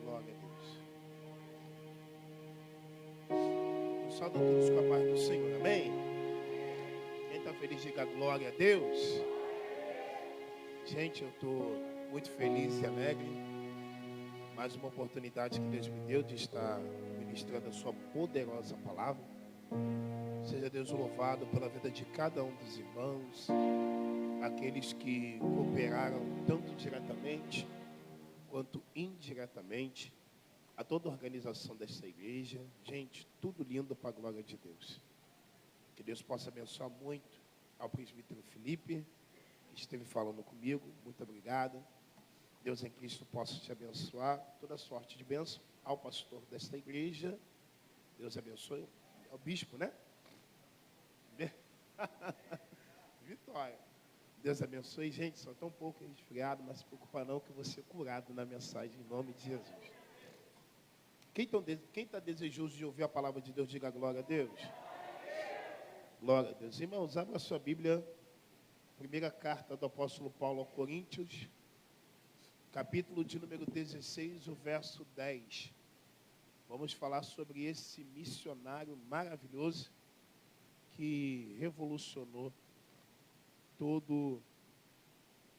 Glória a Deus. Eu saúdo a todos com a paz do Senhor, amém? Quem está feliz, diga glória a Deus. Gente, eu estou muito feliz e alegre. Mais uma oportunidade que Deus me deu de estar ministrando a sua poderosa palavra. Seja Deus louvado pela vida de cada um dos irmãos, aqueles que cooperaram tanto diretamente quanto indiretamente, a toda a organização desta igreja. Gente, tudo lindo para a glória de Deus. Que Deus possa abençoar muito ao presbítero Felipe, que esteve falando comigo. Muito obrigado. Deus em Cristo possa te abençoar. Toda sorte de bênção ao pastor desta igreja. Deus abençoe. É o bispo, né? Vitória. Deus abençoe. Gente, só estou um pouco resfriado, mas se preocupa não que eu vou ser curado na mensagem em nome de Jesus. Quem está desejoso de ouvir a palavra de Deus, diga glória a Deus. Glória a Deus. Irmãos, abra a sua Bíblia. Primeira carta do apóstolo Paulo aos Coríntios, capítulo de número 16, o verso 10. Vamos falar sobre esse missionário maravilhoso que revolucionou todo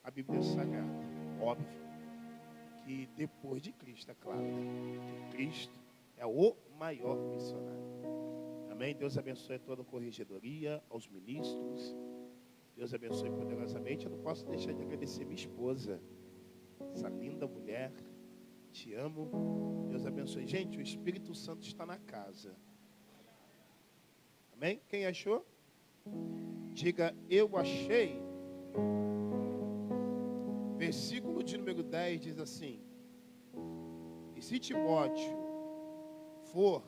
a Bíblia Sagrada. Óbvio que depois de Cristo, é claro, né? Que Cristo é o maior missionário. Amém? Deus abençoe toda a corregedoria, aos ministros. Deus abençoe poderosamente. Eu não posso deixar de agradecer minha esposa, essa linda mulher. Te amo. Deus abençoe. Gente, o Espírito Santo está na casa. Amém? Quem achou? Diga, eu achei. Versículo de número 10 diz assim: e se Timóteo for,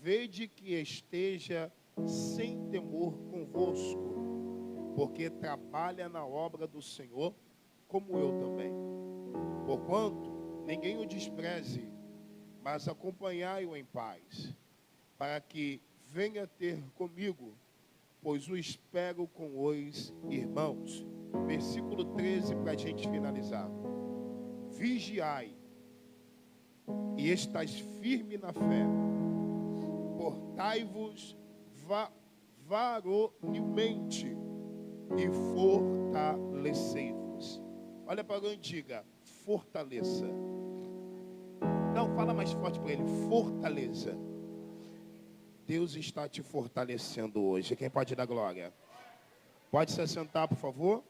vede que esteja sem temor convosco, porque trabalha na obra do Senhor, como eu também. Porquanto ninguém o despreze, mas acompanhai-o em paz, para que venha ter comigo, pois o espero com os irmãos. Versículo 13, para a gente finalizar. Vigiai, e estais firme na fé. Portai-vos varonilmente, e fortalecei-vos. Olha para alguém e diga, fortaleça. Não, fala mais forte para ele, fortaleça. Deus está te fortalecendo hoje. Quem pode dar glória? Pode se assentar, por favor.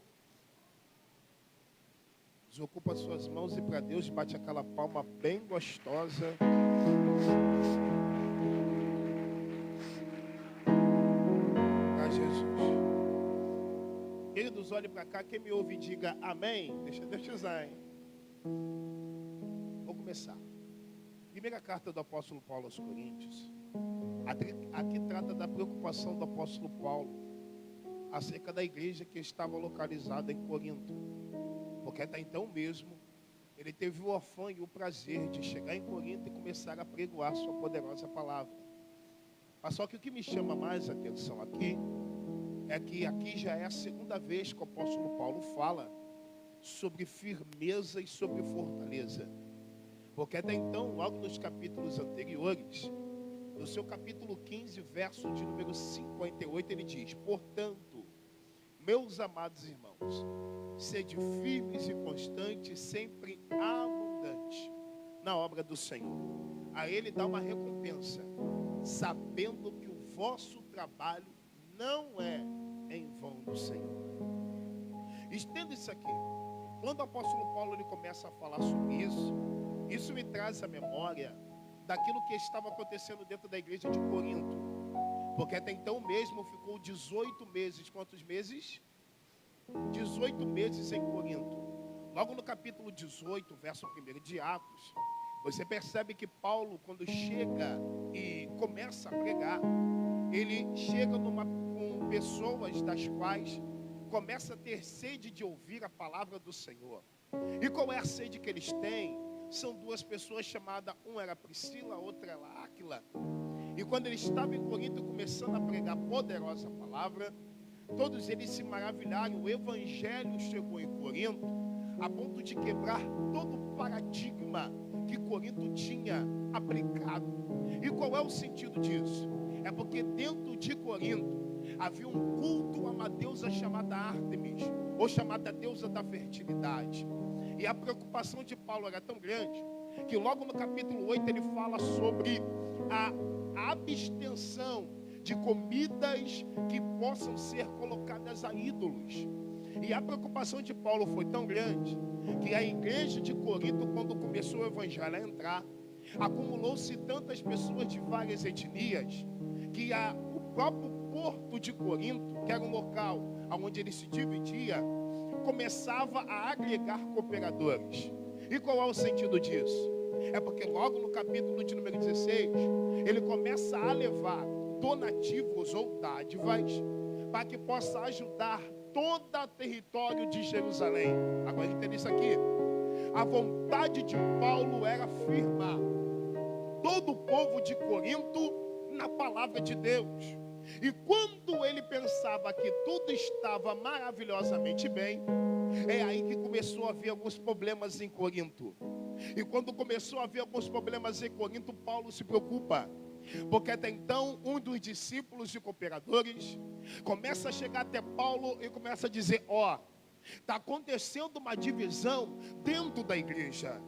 Desocupa suas mãos e para Deus bate aquela palma bem gostosa. Para Jesus. Queridos, olhe para cá. Quem me ouve, diga amém. Deixa Deus te usar, hein? Vou começar. Primeira carta do apóstolo Paulo aos Coríntios. Aqui trata da preocupação do apóstolo Paulo acerca da igreja que estava localizada em Corinto. Porque até então mesmo, ele teve o afã e o prazer de chegar em Corinto e começar a pregoar sua poderosa palavra. Mas só que o que me chama mais a atenção aqui, é que aqui já é a segunda vez que o apóstolo Paulo fala sobre firmeza e sobre fortaleza. Porque até então, logo nos capítulos anteriores, no seu capítulo 15, verso de número 58, ele diz: portanto, meus amados irmãos, sede firmes e constantes, sempre abundantes na obra do Senhor. A ele dá uma recompensa, sabendo que o vosso trabalho não é em vão do Senhor. Estendo isso aqui. Quando o apóstolo Paulo ele começa a falar sobre isso, isso me traz a memória daquilo que estava acontecendo dentro da igreja de Corinto. Porque até então mesmo ficou 18 meses. Quantos meses? 18 meses em Corinto. Logo no capítulo 18, verso 1 de Atos, você percebe que Paulo, quando chega e começa a pregar, ele chega com pessoas das quais começa a ter sede de ouvir a palavra do Senhor. E qual é a sede que eles têm? São duas pessoas chamadas, uma era Priscila, a outra era Áquila. E quando ele estava em Corinto começando a pregar a poderosa palavra, todos eles se maravilharam. O evangelho chegou em Corinto a ponto de quebrar todo o paradigma que Corinto tinha aplicado. E qual é o sentido disso? É porque dentro de Corinto havia um culto a uma deusa chamada Ártemis, ou chamada deusa da fertilidade. E a preocupação de Paulo era tão grande, que logo no capítulo 8 ele fala sobre a abstenção de comidas que possam ser colocadas a ídolos. E a preocupação de Paulo foi tão grande, que a igreja de Corinto, quando começou o evangelho a entrar, acumulou-se tantas pessoas de várias etnias, que o próprio porto de Corinto, que era um local onde ele se dividia, começava a agregar cooperadores. E qual é o sentido disso? É porque logo no capítulo de número 16, ele começa a levar donativos ou dádivas para que possa ajudar todo o território de Jerusalém. Agora entenda isso aqui. A vontade de Paulo era firmar todo o povo de Corinto na palavra de Deus. E quando ele pensava que tudo estava maravilhosamente bem, é aí que começou a haver alguns problemas em Corinto. E quando começou a haver alguns problemas em Corinto, Paulo se preocupa. Porque até então, um dos discípulos e cooperadores começa a chegar até Paulo e começa a dizer: está acontecendo uma divisão dentro da igreja.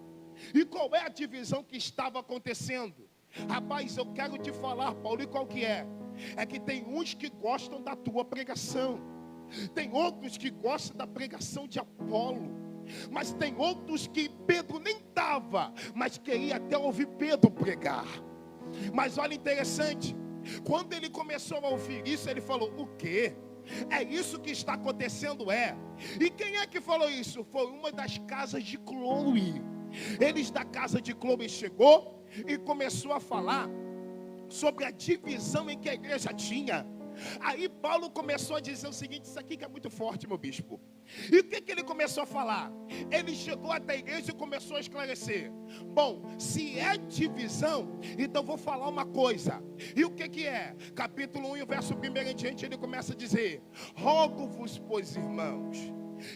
E qual é a divisão que estava acontecendo? Rapaz, eu quero te falar, Paulo, e qual que é? É que tem uns que gostam da tua pregação, tem outros que gostam da pregação de Apolo, mas tem outros que Pedro nem estava, mas queria até ouvir Pedro pregar. Mas olha, interessante, quando ele começou a ouvir isso, ele falou: o quê? É isso que está acontecendo, é? E quem é que falou isso? Foi uma das casas de Chloe. Eles da casa de Chloe chegou e começou a falar sobre a divisão em que a igreja tinha. Aí Paulo começou a dizer o seguinte: isso aqui que é muito forte, meu bispo. E o que ele começou a falar? Ele chegou até a igreja e começou a esclarecer: bom, se é divisão, então vou falar uma coisa. E o que é? Capítulo 1, verso 1 em diante, ele começa a dizer: rogo-vos, pois, irmãos,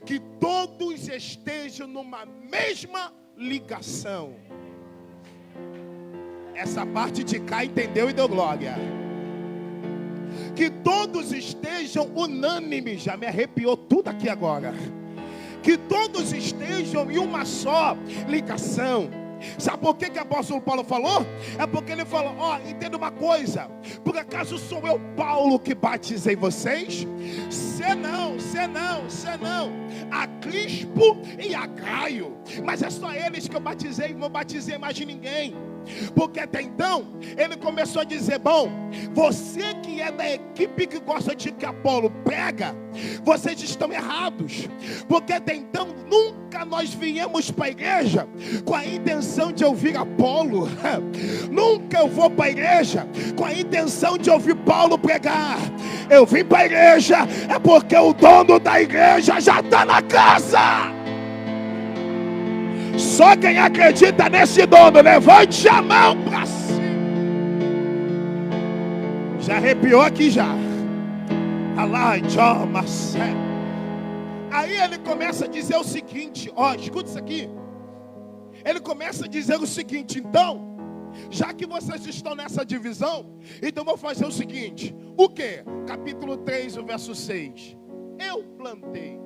que todos estejam numa mesma ligação. Essa parte de cá entendeu e deu glória. Que todos estejam unânimes. Já me arrepiou tudo aqui agora. Que todos estejam em uma só ligação. Sabe por que o apóstolo Paulo falou? É porque ele falou: entenda uma coisa. Por acaso sou eu, Paulo, que batizei vocês? Senão. A Crispo e a Gaio. Mas é só eles que eu batizei. Não batizei mais de ninguém. Porque até então, ele começou a dizer: bom, você que é da equipe que gosta de que Apolo prega, vocês estão errados. Porque até então, nunca nós viemos para a igreja com a intenção de ouvir Apolo. Nunca eu vou para a igreja com a intenção de ouvir Paulo pregar. Eu vim para a igreja é porque o dono da igreja já está na casa. Só quem acredita nesse dono, levante a mão para cima. Já arrepiou aqui já. Aí ele começa a dizer o seguinte, escuta isso aqui. Ele começa a dizer o seguinte: então, já que vocês estão nessa divisão, então vou fazer o seguinte. O que? Capítulo 3, o verso 6. Eu plantei,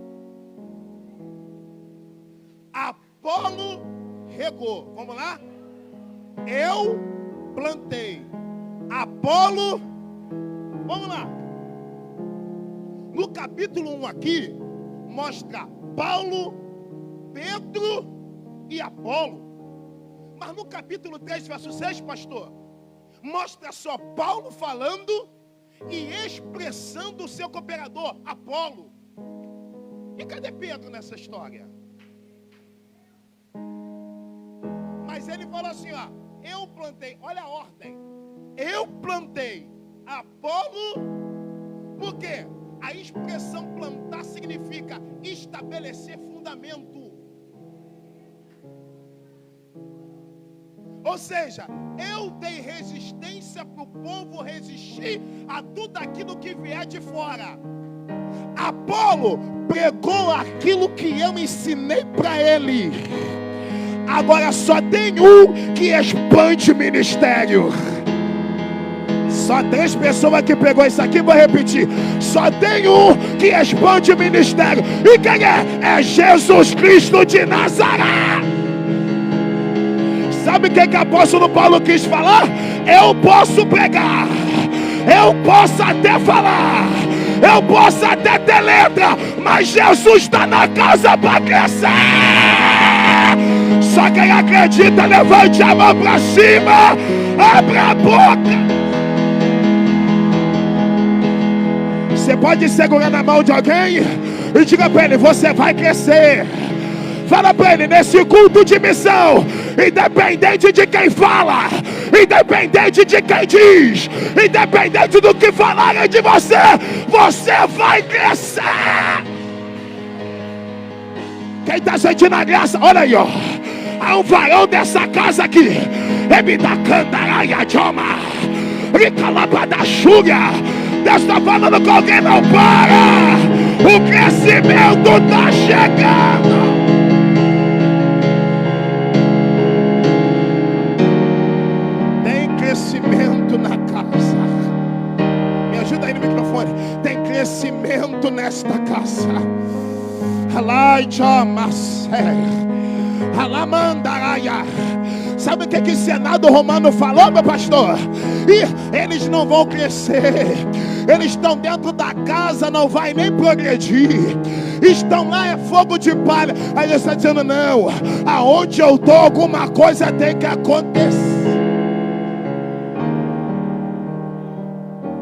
Apolo regou. Vamos lá? Eu plantei, Apolo. Vamos lá. No capítulo 1 aqui, mostra Paulo, Pedro e Apolo. Mas no capítulo 3, verso 6, pastor, mostra só Paulo falando e expressando o seu cooperador, Apolo. E cadê Pedro nessa história? Mas ele falou assim, eu plantei, olha a ordem. Eu plantei, Apolo, por quê? A expressão plantar significa estabelecer fundamento. Ou seja, eu dei resistência para o povo resistir a tudo aquilo que vier de fora. Apolo pregou aquilo que eu ensinei para ele. Agora só tem um que expande o ministério. Só 3 pessoas que pegou isso aqui, vou repetir. Só tem um que expande o ministério. E quem é? É Jesus Cristo de Nazaré. Sabe o que o apóstolo Paulo quis falar? Eu posso pregar, eu posso até falar, eu posso até ter letra, mas Jesus está na casa para crescer. Só quem acredita, levante a mão para cima, abra a boca. Você pode segurar na mão de alguém e diga para ele: você vai crescer. Fala para ele: nesse culto de missão, independente de quem fala, independente de quem diz, independente do que falarem de você, você vai crescer. Quem está sentindo a graça, olha aí, ó. Há um varão dessa casa aqui. Deus está falando com alguém: não para. O crescimento está chegando. Tem crescimento na casa. Me ajuda aí no microfone. Tem crescimento nesta casa. Sabe o que o Senado Romano falou, meu pastor? E eles não vão crescer. Eles estão dentro da casa, não vai nem progredir. Estão lá, é fogo de palha. Aí ele está dizendo: não, aonde eu estou, alguma coisa tem que acontecer.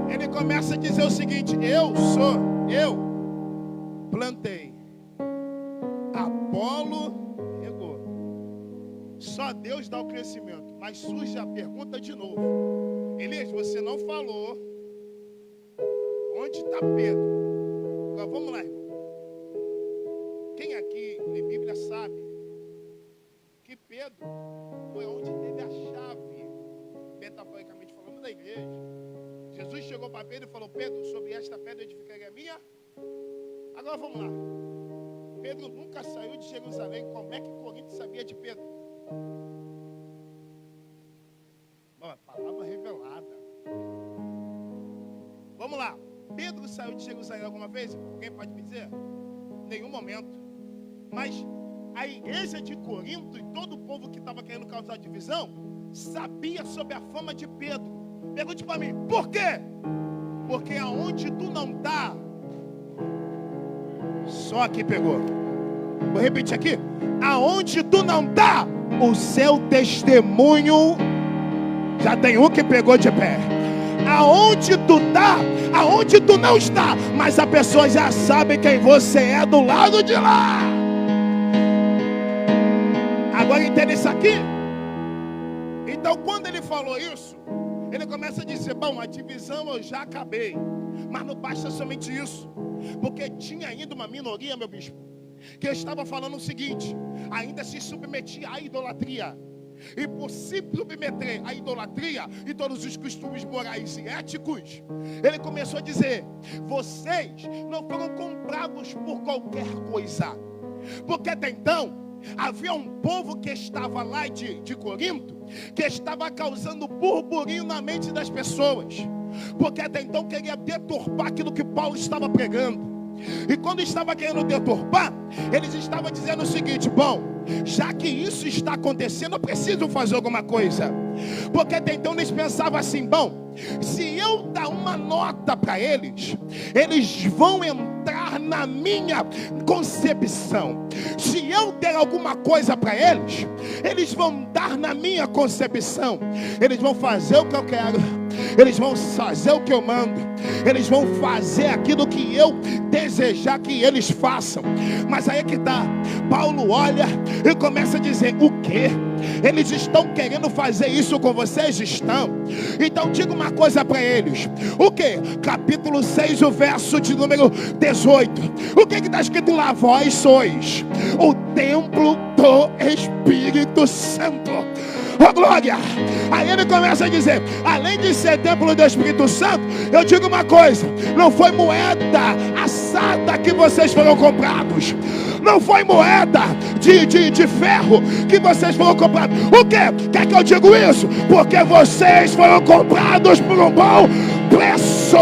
Ele começa a dizer o seguinte: eu plantei, Apolo regou. Só Deus dá o crescimento. Mas surge a pergunta de novo: Elias, você não falou onde está Pedro? Agora vamos lá, irmão. Quem aqui lê Bíblia sabe que Pedro foi onde teve a chave, metaforicamente falando, da igreja. Jesus chegou para Pedro e falou: Pedro, sobre esta pedra edificaria a minha. Agora vamos lá. Pedro nunca saiu de Jerusalém. Como é que Corinto sabia de Pedro? Palavra revelada. Vamos lá. Pedro saiu de Jerusalém alguma vez? Alguém pode me dizer? Nenhum momento. Mas a igreja de Corinto e todo o povo que estava querendo causar divisão sabia sobre a fama de Pedro. Pergunte para mim: por quê? Porque aonde tu não está, só aqui pegou. Vou repetir aqui: aonde tu não está, o seu testemunho. Já tem um que pegou de pé. Aonde tu está, aonde tu não está, mas a pessoa já sabe quem você é do lado de lá. Agora entende isso aqui? Então quando ele falou isso, ele começa a dizer: bom, a divisão eu já acabei. Mas não basta somente isso. Porque tinha ainda uma minoria, meu bispo, que estava falando o seguinte: ainda se submetia à idolatria. E por se submeter à idolatria e todos os costumes morais e éticos, ele começou a dizer: vocês não foram comprados por qualquer coisa. Porque até então havia um povo que estava lá de Corinto, que estava causando burburinho na mente das pessoas, porque até então queria deturpar aquilo que Paulo estava pregando. E quando estava querendo deturpar, eles estavam dizendo o seguinte: bom, já que isso está acontecendo, eu preciso fazer alguma coisa. Porque até então eles pensavam assim: bom, se eu dar uma nota para eles, eles vão entrar na minha concepção. Se eu der alguma coisa para eles, eles vão dar na minha concepção. Eles vão fazer o que eu quero, eles vão fazer o que eu mando, eles vão fazer aquilo que eu desejar que eles façam. Mas aí é que está. Paulo olha e começa a dizer: o quê? Eles estão querendo fazer isso com vocês? Estão. Então diga uma coisa para eles. O quê? Capítulo 6, o verso de número 18. O que está escrito lá? Vós sois o templo do Espírito Santo. Oh glória! Aí ele começa a dizer: além de ser ser templo do Espírito Santo, eu digo uma coisa: não foi moeda assada que vocês foram comprados. Não foi moeda de ferro que vocês foram comprados. O quê? Quer que eu diga isso? Porque vocês foram comprados por um bom preço.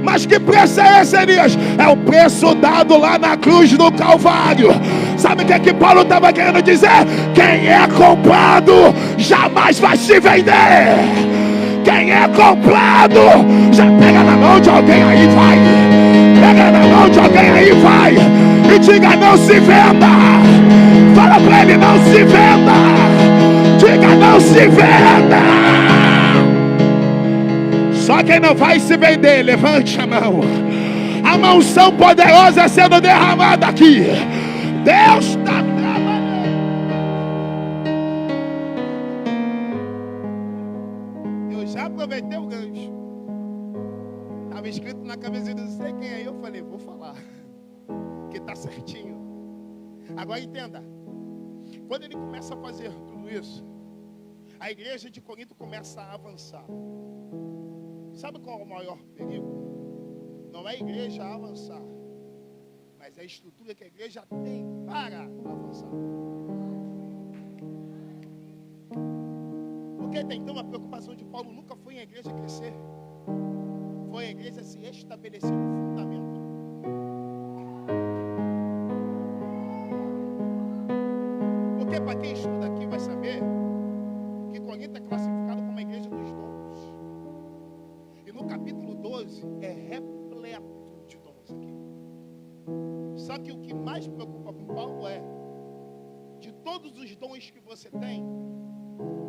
Mas que preço é esse, Elias? É o preço dado lá na cruz do Calvário. Sabe o que é que Paulo estava querendo dizer? Quem é comprado jamais vai se vender. Quem é comprado, já pega na mão de alguém aí, vai. Pega na mão de alguém aí, vai. E diga: não se venda. Fala pra ele: não se venda. Diga: não se venda. Só quem não vai se vender, levante a mão. A unção poderosa sendo derramada aqui. Deus está trabalhando. Eu já aproveitei o gancho. Estava escrito na cabeça de não sei quem é. Eu falei: vou falar, que está certinho. Agora entenda. Quando ele começa a fazer tudo isso, a igreja de Corinto começa a avançar. Sabe qual é o maior perigo? Não é a igreja avançar, mas é a estrutura que a igreja tem para avançar. Porque até então a preocupação de Paulo nunca foi a igreja crescer, foi a igreja se estabelecer no fundamento. Porque para quem estuda aqui vai saber que Corinto é classificado como a igreja dos dons. E no capítulo 12 é repleto de dons aqui. Só que o que mais preocupa com Paulo é: de todos os dons que você tem,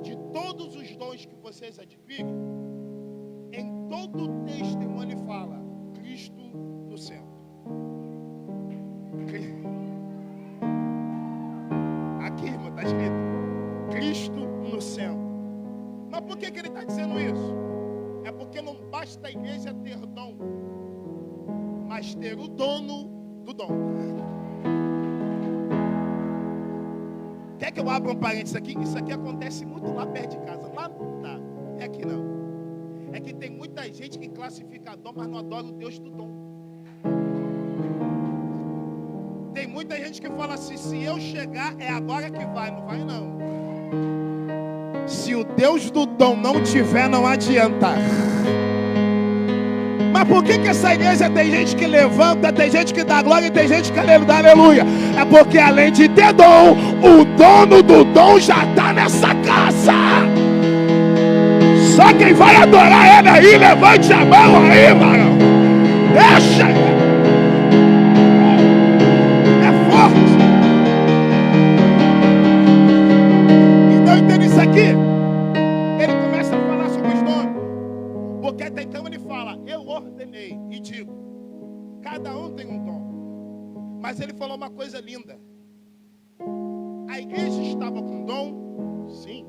de todos os dons que vocês adquirem, em todo o testemunho ele fala Cristo no centro. Aqui, irmão, está escrito Cristo no centro. Mas por que ele está dizendo isso? É porque não basta a igreja ter dom, mas ter o dono do dom. Quer que eu abra um parênteses aqui? Isso aqui acontece muito lá perto de casa. Lá não tá, é aqui não. É que tem muita gente que classifica dom, mas não adora o Deus do dom. Tem muita gente que fala assim: se eu chegar é agora que vai. Não vai não. Se o Deus do dom não tiver, não adianta. Mas por que essa igreja tem gente que levanta, tem gente que dá glória e tem gente que dá aleluia? É porque além de ter dom, o dono do dom já está nessa casa. Só quem vai adorar ele aí, levante a mão aí, mano. Deixa. É forte. Então entenda isso aqui. Ele começa a falar sobre os dons. Porque até então ele fala: eu ordenei e digo, cada um tem um dom. Mas ele falou uma coisa linda. A igreja estava com dom? Sim.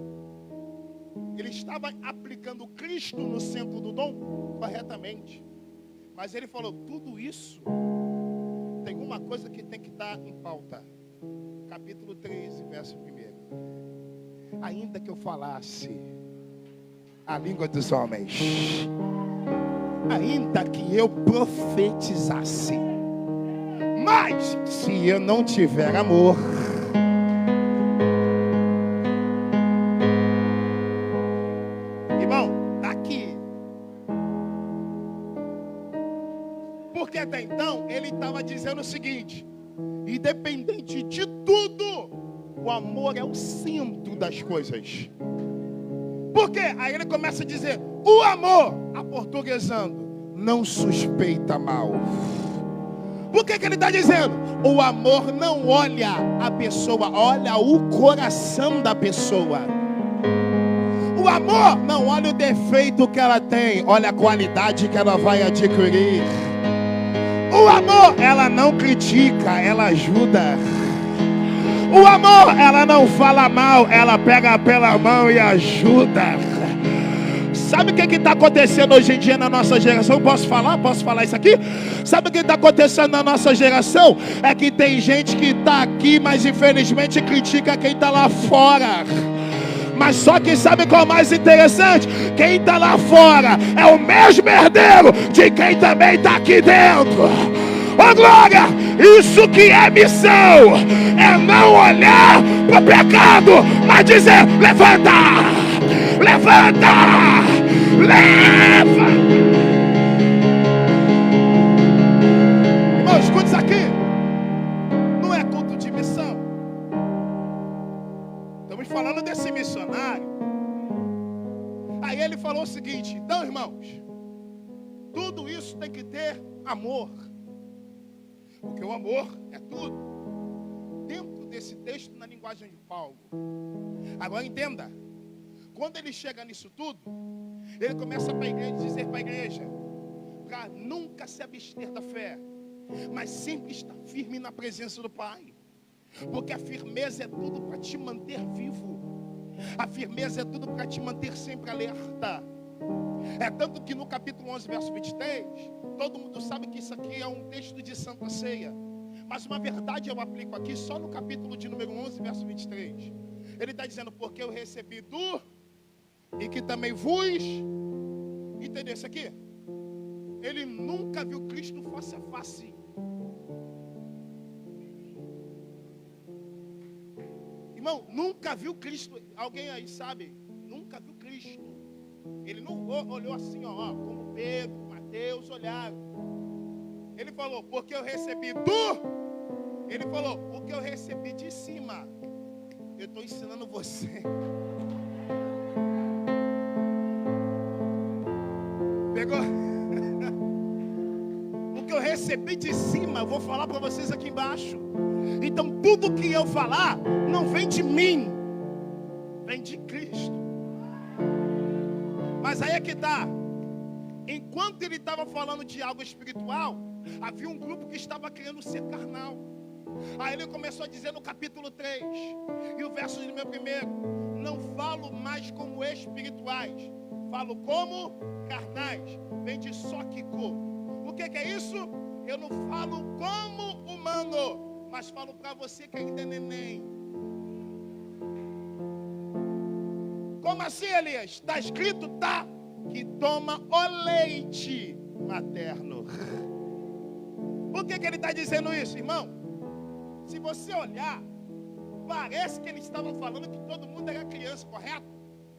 Ele estava aplicando Cristo no centro do dom? Corretamente. Mas ele falou: tudo isso tem uma coisa que tem que estar em pauta. Capítulo 13, verso 1. Ainda que eu falasse a língua dos homens, ainda que eu profetizasse, mas se eu não tiver amor, irmão, daqui. Porque até então ele estava dizendo o seguinte: independente de tudo, o amor é o centro das coisas. Por quê? Aí ele começa a dizer: o amor, aportuguesando, não suspeita mal. Por que ele está dizendo? O amor não olha a pessoa, olha o coração da pessoa. O amor não olha o defeito que ela tem, olha a qualidade que ela vai adquirir. O amor, ela não critica, ela ajuda. O amor, ela não fala mal, ela pega pela mão e ajuda. Sabe o que está acontecendo hoje em dia na nossa geração? Posso falar isso aqui? Sabe o que está acontecendo na nossa geração? É que tem gente que está aqui, mas infelizmente critica quem está lá fora. Mas só que sabe qual é o mais interessante? Quem está lá fora é o mesmo herdeiro de quem também está aqui dentro. Oh glória! Isso que é missão, é não olhar para o pecado, mas dizer: levanta, levanta, leva. Irmão, escuta isso aqui. Não é culto de missão. Estamos falando desse missionário. Aí ele falou o seguinte: então, irmãos, tudo isso tem que ter amor. Porque o amor é tudo. Dentro desse texto, na linguagem de Paulo. Agora entenda. Quando ele chega nisso tudo, ele começa para a igreja dizer para a igreja: para nunca se abster da fé, mas sempre estar firme na presença do Pai. Porque a firmeza é tudo para te manter vivo. A firmeza é tudo para te manter sempre alerta. É tanto que no capítulo 11, verso 23, todo mundo sabe que isso aqui é um texto de Santa Ceia. Mas uma verdade eu aplico aqui só no capítulo de número 11, verso 23. Ele está dizendo: porque eu recebi do e que também vos. Entendeu isso aqui? Ele nunca viu Cristo face a face. Irmão, nunca viu Cristo. Alguém aí sabe? Nunca viu Cristo. Ele não olhou assim, ó, como Pedro, Mateus olharam. Ele falou: porque eu recebi do. Ele falou: porque eu recebi de cima. Eu estou ensinando você. Pegou? O que eu recebi de cima, eu vou falar para vocês aqui embaixo. Então tudo que eu falar não vem de mim, vem de Cristo. Mas aí é que está. Enquanto ele estava falando de algo espiritual, havia um grupo que estava querendo ser carnal. Aí ele começou a dizer no capítulo 3, e o verso de meu primeiro: não falo mais como espirituais, falo como carnais. Vem de sóquico. O que é isso? Eu não falo como humano, mas falo para você que ainda é neném. Como assim, Elias? Está escrito, tá, que toma o leite materno. Por que ele está dizendo isso, irmão? Se você olhar, parece que ele estava falando que todo mundo era criança, correto?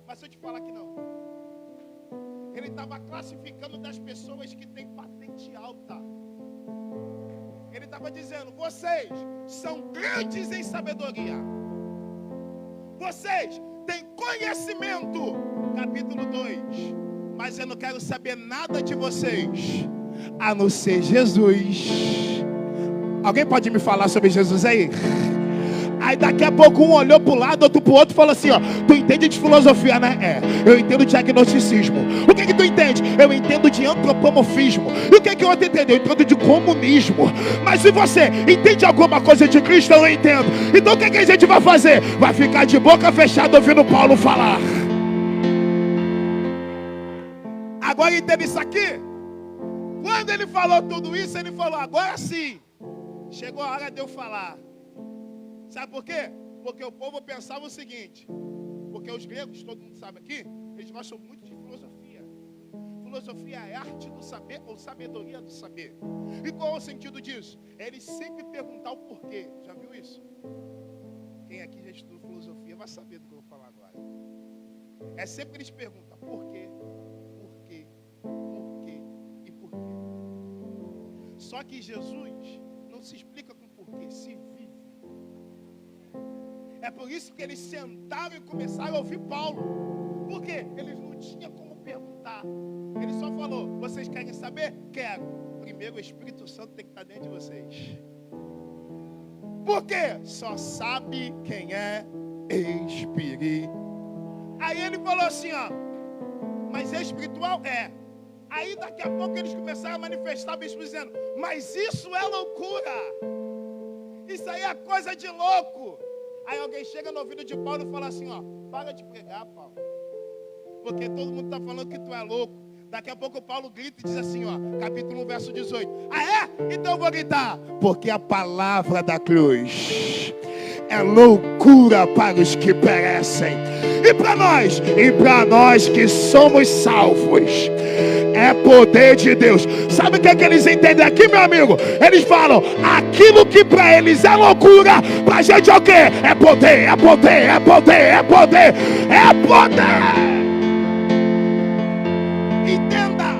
Mas se eu te falar que não. Ele estava classificando das pessoas que têm patente alta. Ele estava dizendo: vocês são grandes em sabedoria. Vocês têm conhecimento. Capítulo 2. Mas eu não quero saber nada de vocês, a não ser Jesus. Alguém pode me falar sobre Jesus aí? Aí daqui a pouco um olhou para o lado, outro para o outro e falou assim: ó, tu entende de filosofia, né? É, eu entendo de agnosticismo. O que tu entende? Eu entendo de antropomorfismo. E o que o outro entende? Eu entendo de comunismo. Mas e você? Entende alguma coisa de Cristo? Eu não entendo. Então o que a gente vai fazer? Vai ficar de boca fechada ouvindo Paulo falar. Agora entende isso aqui? Quando ele falou tudo isso, ele falou: agora sim, chegou a hora de eu falar. Sabe por quê? Porque o povo pensava o seguinte: porque os gregos, todo mundo sabe aqui, eles gostam muito de filosofia. Filosofia é arte do saber ou sabedoria do saber. E qual é o sentido disso? É eles sempre perguntar o porquê. Já viu isso? Quem aqui já estudou filosofia vai saber do que eu vou falar agora. É sempre eles perguntam por quê, por quê, por quê e por quê. Só que Jesus não se explica com porquê, se vive. É por isso que eles sentaram e começaram a ouvir Paulo. Por quê? Eles não tinham como perguntar. Ele só falou: vocês querem saber? Quero. Primeiro o Espírito Santo tem que estar dentro de vocês. Por quê? Só sabe quem é espírito. Aí ele falou assim, ó: mas é espiritual? É. Aí daqui a pouco eles começaram a manifestar, bispo dizendo: mas isso é loucura. Isso aí é coisa de louco. Aí alguém chega no ouvido de Paulo e fala assim, ó: para de pregar, Paulo, porque todo mundo está falando que tu é louco. Daqui a pouco Paulo grita e diz assim, ó, capítulo 1, verso 18. Ah é? Então eu vou gritar. Porque a palavra da cruz é loucura para os que perecem. E para nós que somos salvos, é poder de Deus. Sabe o que é que eles entendem aqui, meu amigo? Eles falam, aquilo que para eles é loucura, para a gente é o quê? É poder, é poder, é poder, é poder, é poder. Entenda.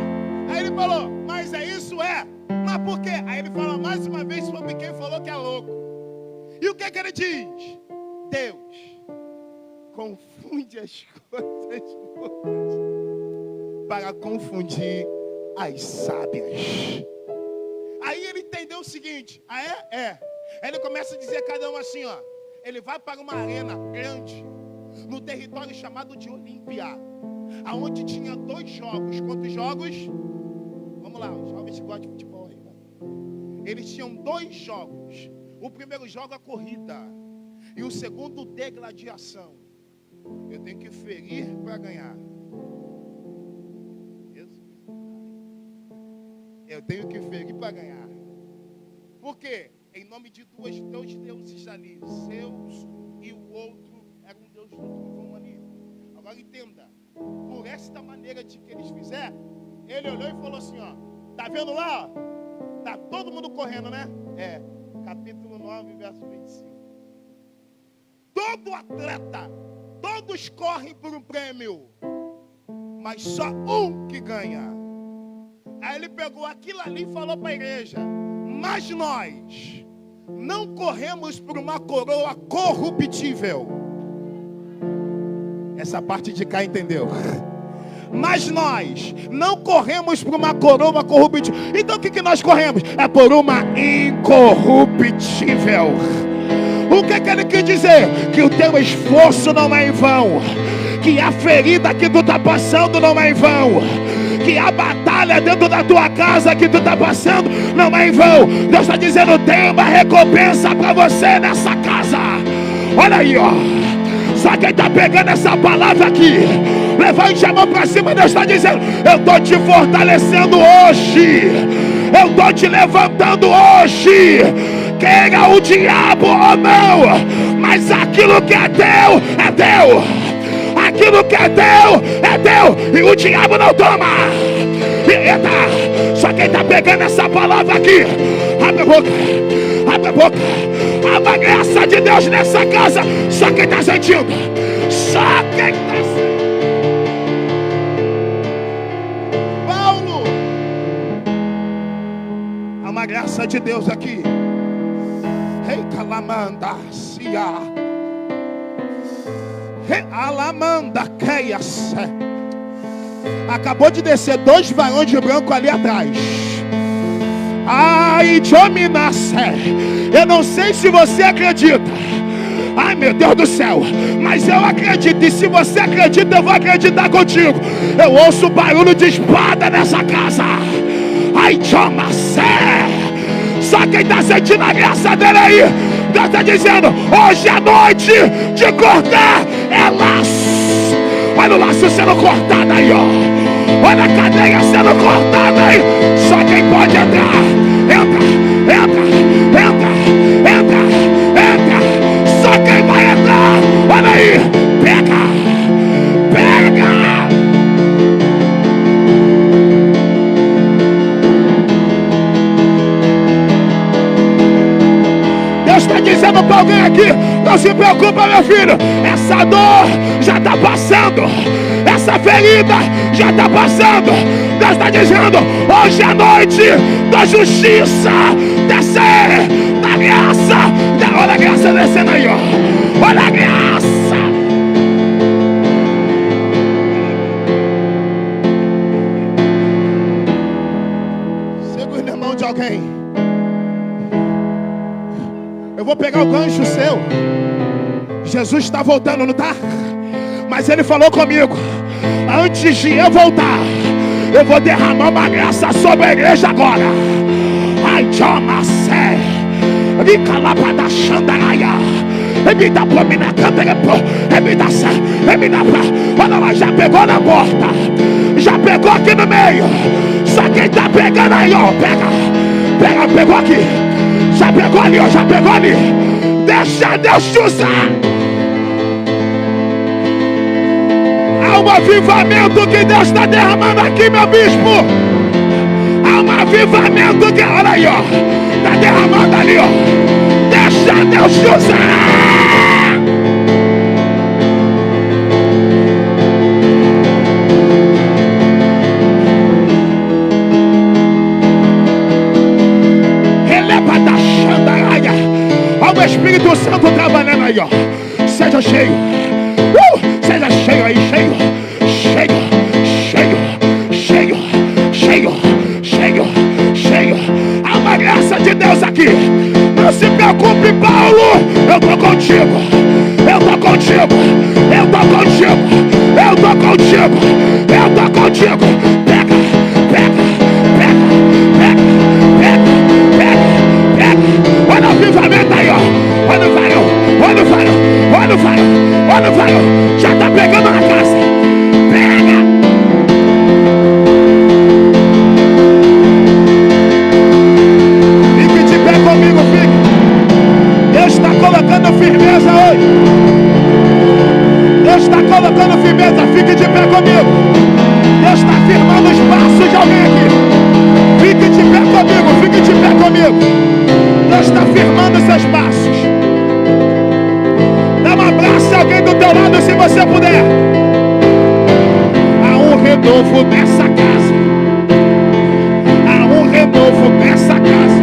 Aí ele falou, mas é isso, é. Mas por quê? Aí ele fala mais uma vez sobre quem falou que é louco. E o que é que ele diz? Deus confunde as coisas loucas para confundir as sábias. Aí ele entendeu o seguinte, Aí ele começa a dizer a cada um assim, ó. Ele vai para uma arena grande, no território chamado de Olímpia, aonde tinha 2 jogos. Quantos jogos? Vamos lá, os jovens que gostam de futebol aí, né? Eles tinham 2 jogos. O primeiro jogo é a corrida, e o segundo degladiação. Eu tenho que ferir para ganhar. Eu tenho que ferir para ganhar. Por quê? Em nome de dois deuses ali, Zeus e o outro era um deus do trovão ali. Agora entenda, por esta maneira de que eles fizeram, ele olhou e falou assim, ó, tá vendo lá? Tá todo mundo correndo, né? Capítulo 9, verso 25. Todo atleta, todos correm por um prêmio, mas só um que ganha. Aí ele pegou aquilo ali e falou para a igreja, mas nós não corremos por uma coroa corruptível. Essa parte de cá entendeu? Mas nós não corremos por uma coroa corruptível. Então o que nós corremos? É por uma incorruptível. O que ele quer dizer? Que o teu esforço não é em vão, que a ferida que tu está passando não é em vão, que a batalha dentro da tua casa que tu está passando não é em vão. Deus está dizendo, tem uma recompensa para você nessa casa. Olha aí, ó. Só quem está pegando essa palavra aqui, levante a mão para cima. Deus está dizendo, eu estou te fortalecendo hoje, eu estou te levantando hoje. Queira o diabo ou não, mas aquilo que é teu, é teu. Aquilo que é teu, é teu. E o diabo não toma. Eita, só quem está pegando essa palavra aqui, abre a boca, abre a boca. Há uma graça de Deus nessa casa. Só quem está sentindo, só quem está sentindo. Paulo, há uma graça de Deus aqui. Rei Calamanda, Cia. Alamanda Keias. Acabou de descer 2 varões de branco ali atrás. Ai, Dominasse. Eu não sei se você acredita. Ai, meu Deus do céu. Mas eu acredito. E se você acredita, eu vou acreditar contigo. Eu ouço barulho de espada nessa casa. Ai, Dominasse. Só quem está sentindo a graça dele aí. Deus está dizendo, hoje à noite de cortar é laço. Olha o laço sendo cortado aí, ó. Olha a cadeia sendo cortada aí. Só quem pode entrar. Entra, entra, entra, entra, entra. Só quem vai entrar. Olha aí. Pega, pega. Deus está dizendo para alguém aqui, não se preocupa, meu filho, essa dor já está passando, essa ferida já está passando. Deus está dizendo, hoje à noite da justiça descer, da graça, olha a graça descendo aí, ó. Olha a graça. Segura na mão de alguém. Eu vou pegar o gancho seu. Jesus está voltando, não está? Mas ele falou comigo, antes de eu voltar, eu vou derramar uma graça sobre a igreja agora. Ai, chama sé. Rica lapada xandaraia. Emita promina canterepo. Emita sé. Emita pra. Olha lá, já pegou na porta. Já pegou aqui no meio. Só quem tá pegando aí, ó. Pega. Pega, pegou aqui. Já pegou ali, ó. Já pegou ali. Deixa Deus te usar. Há um avivamento que Deus está derramando aqui, meu bispo. Há um avivamento que, olha aí, ó, está derramando ali, ó. Deixa Deus te usar. Olha o Espírito Santo trabalhando aí, ó. Seja cheio. Seja cheio aí, cheio. Cheio, cheio, cheio, cheio, cheio, cheio. Há uma graça de Deus aqui. Não se preocupe, Paulo. Eu tô contigo. Eu tô contigo. Eu tô contigo. Eu tô contigo. Eu tô contigo. Pega, pega, pega, pega, pega, pega, pega. Olha o avivamento aí, ó. Olha o varão, olha o varão, olha o varão, olha o varão. Já tá pegando na casa. Pega. Fique de pé comigo, fique. Deus está colocando firmeza hoje. Deus está colocando firmeza. Fique de pé comigo. Deus está firmando os passos de alguém aqui. Fique de pé comigo, fique de pé comigo. Deus está firmando seus passos. Dá um abraço a alguém do teu lado se você puder. Há um renovo nessa casa. Há um renovo nessa casa.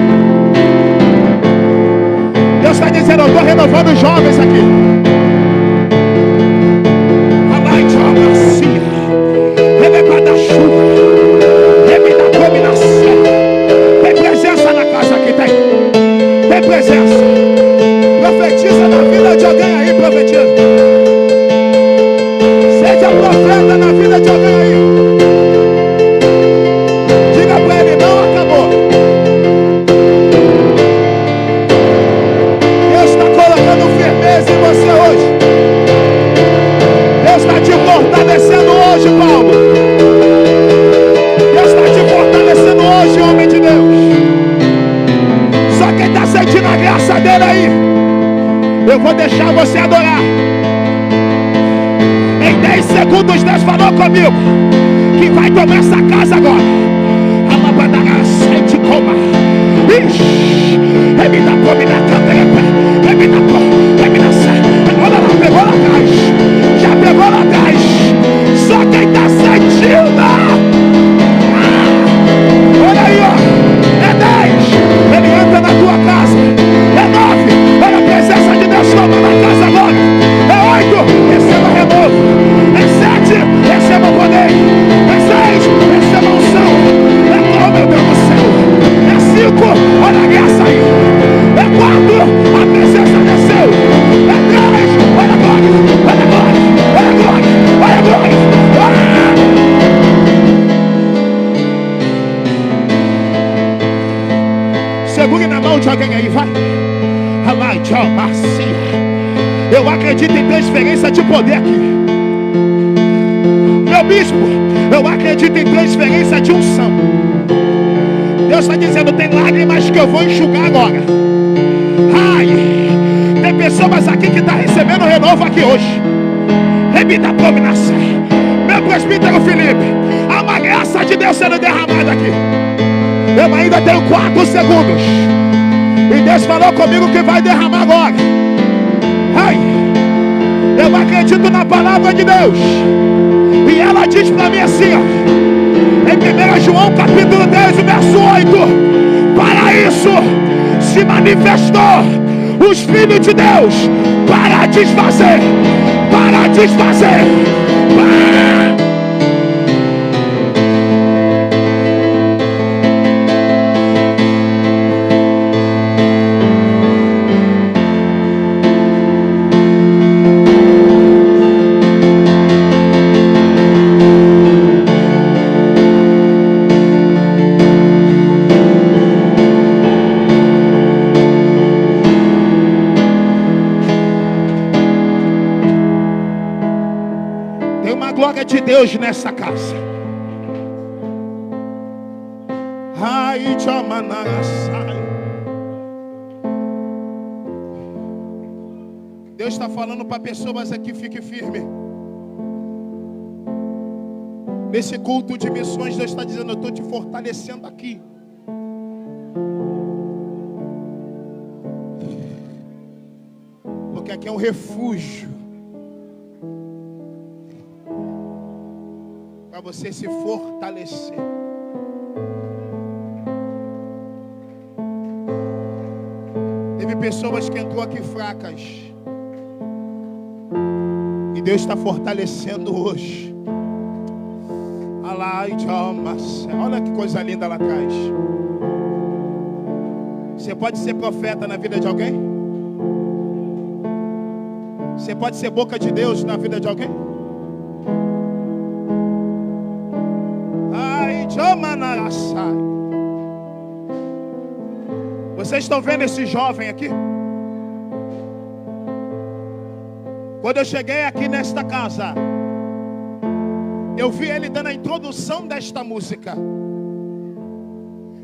Deus está dizendo, eu estou renovando os jovens aqui. Da chuva, da dominação. Tem presença na casa aqui, tem. Tem presença. Profetiza na vida de alguém aí, profetiza. Seja profeta na vida de alguém aí. Diga para ele, não acabou. Deus está colocando firmeza em você hoje. Deus está te fortalecendo hoje, Paulo. Hoje, homem de Deus. Só quem está sentindo a graça dele aí, eu vou deixar você adorar. Em 10 segundos Deus falou comigo que vai tomar essa casa agora. A labandaga sente coma. Ixi, remina come na cabeça. Remina sai. Olha lá, pegou lá atrás. Já pegou lá atrás. Só quem está sentindo. Olha aí, ó, é 10, ele entra na tua casa, é 9, olha a presença de Deus tomando a casa agora, é 8, receba renovo, é 7, receba o poder, é 6, receba a unção, é 9, meu Deus do céu, é 5, olha a graça aí, é 4, a presença desceu, é 3, olha a glória, olha a glória, olha a glória, olha a glória, segure na mão de alguém aí, vai. Eu acredito em transferência de poder aqui. Meu bispo, eu acredito em transferência de unção. Deus está dizendo, tem lágrimas que eu vou enxugar agora. Ai, tem pessoas aqui que estão recebendo renovo aqui hoje. Remita a dominação. Meu presbítero Felipe, há uma graça de Deus sendo derramada aqui. Eu ainda tenho 4 segundos. E Deus falou comigo que vai derramar agora. Ai, eu acredito na palavra de Deus. E ela diz para mim assim, ó, em 1 João capítulo 10, verso 8: para isso se manifestou os filhos de Deus, para desfazer, para desfazer, para... de Deus nessa casa. Ai, Deus está falando para pessoas aqui, fique firme. Nesse culto de missões, Deus está dizendo, eu estou te fortalecendo aqui. Porque aqui é um refúgio para você se fortalecer. Teve pessoas que entrou aqui fracas e Deus está fortalecendo hoje. Olha que coisa linda lá atrás. Você pode ser profeta na vida de alguém? Você pode ser boca de Deus na vida de alguém? Vocês estão vendo esse jovem aqui? Quando eu cheguei aqui nesta casa, eu vi ele dando a introdução desta música.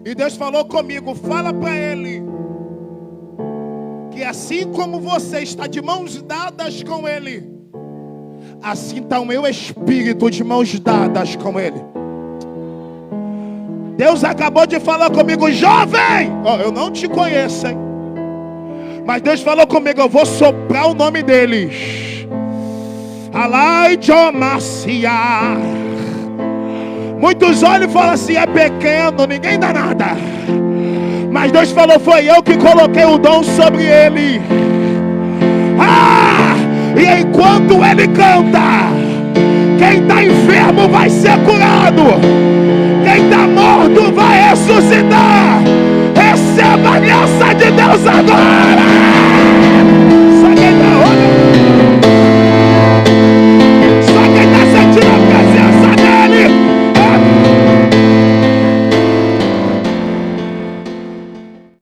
E Deus falou comigo, fala para ele que assim como você está de mãos dadas com ele, assim está o meu espírito de mãos dadas com ele. Deus acabou de falar comigo, jovem, eu não te conheço, hein? Mas Deus falou comigo, eu vou soprar o nome deles. Muitos olham e falam assim, é pequeno, ninguém dá nada. Mas Deus falou, foi eu que coloquei o dom sobre ele. E enquanto ele canta, quem está enfermo vai ser curado, quem está morto vai ressuscitar. Receba a graça de Deus agora.